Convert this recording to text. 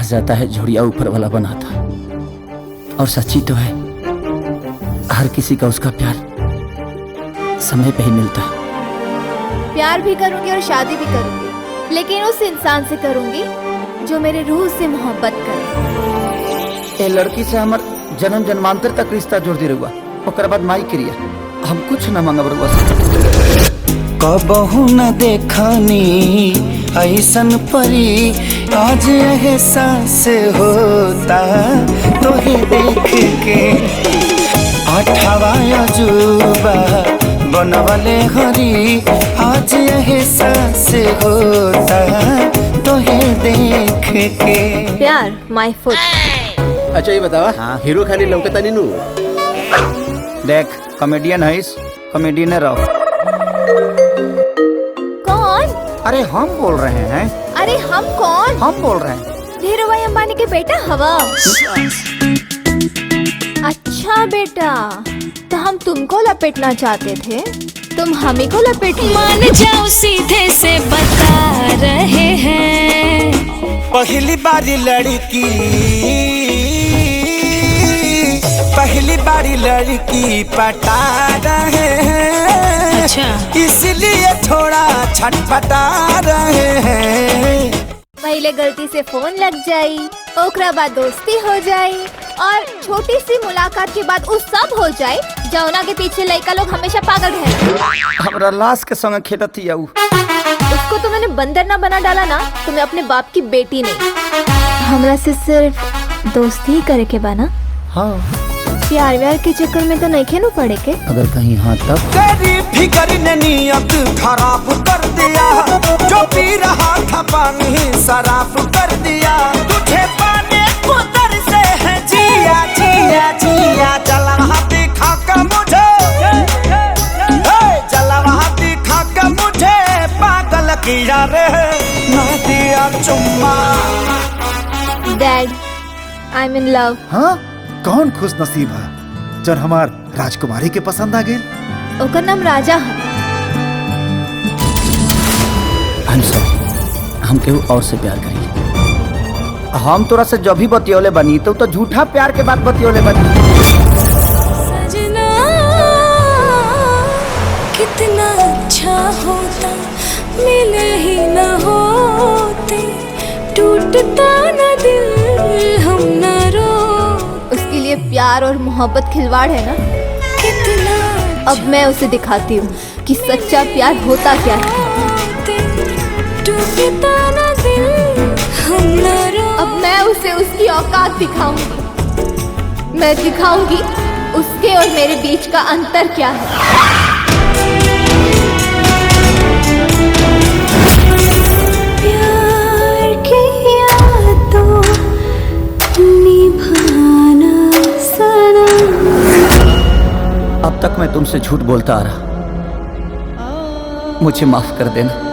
कहा जाता है झुड़िया ऊपर वाला बनाता, और सच्ची तो है, हर किसी का उसका प्यार समय पे ही मिलता है। प्यार भी करूंगी और शादी भी करूंगी, लेकिन उस इंसान से करूंगी जो मेरे रूह से मोहब्बत करे। ए लड़की से हमार जन्म जन्मांतर तक रिश्ता जोड़ दी रहुआ, ओकर बाद माई क्रिया, हम कुछ न मांगब रहुआ से। कबहू न देखनी ऐसन परी, आज एहसास होता तोहे देख के। आठवा अजूबा बनवले हरी, आज एहसास होता तोहे देख के। प्यार माय फुट। अच्छा ये बतावा, हाँ? हीरो खाली लौकता नहीं नू? देख कॉमेडियन है, कॉमेडियन रहो। कौन? अरे हम बोल रहे हैं। अरे हम कौन? हम बोल रहे हैं धीरूभाई अंबानी के बेटा हवा। अच्छा बेटा, तो हम तुमको लपेटना चाहते थे, तुम हमें को लपेट। मान जाओ सीधे से बता रहे हैं, पहली बारी लड़की, पहली बारी लड़की पटा रहे हैं। अच्छा इसलिए थोड़ा छटपटा रहे हैं। पहले गलती से फोन लग जाई, ओकरा बाद दोस्ती हो जाई, और छोटी सी मुलाकात के बाद उस सब हो जाए जौना के पीछे लड़का लोग हमेशा पागल है। हमरा लाश के संग खेलती है। उसको तो मैंने बंदर ना बना डाला ना, तो मैं अपने बाप की बेटी नहीं। हमरा से सिर्फ दोस्ती ही करे के बना। हाँ प्यार व्यार के चक्कर में तो नहीं खेलू पड़े के। अगर कहीं हाँ तब तेरी फिक्र ने नियत खराब कर दिया, जो पी रहा था पानी शराब कर दिया। तुझे पाने को दर से है जिया जिया जिया, जलवा दिखा कर मुझे, जलवा दिखा कर मुझे पागल किया रे, ना दिया चुम्मा। Dad I am in love. हाँ कौन खुश नसीब है जब हमार राजकुमारी के पसंद आ गई। ओकर नाम राजा है। हम केहू और से प्यार करेंगे। हम तोरा से जब भी बतियोले बनी तो झूठा प्यार के बात बतियोले बनी। सजना कितना अच्छा होता, मिले ही न होते, टूटता न दिल हम न रो। उसके लिए प्यार और मोहब्बत खिलवाड़ है ना। कितना अब मैं उसे दिखाती हूँ कि सच्चा प्यार होता क्या है। टूटता न दिल हम न रो। अब मैं उसे उसकी औकात दिखाऊंगी। मैं दिखाऊंगी उसके और मेरे बीच का अंतर क्या है। प्यार किया तो निभाना सनम। अब तक मैं तुमसे झूठ बोलता आ रहा, मुझे माफ कर देना।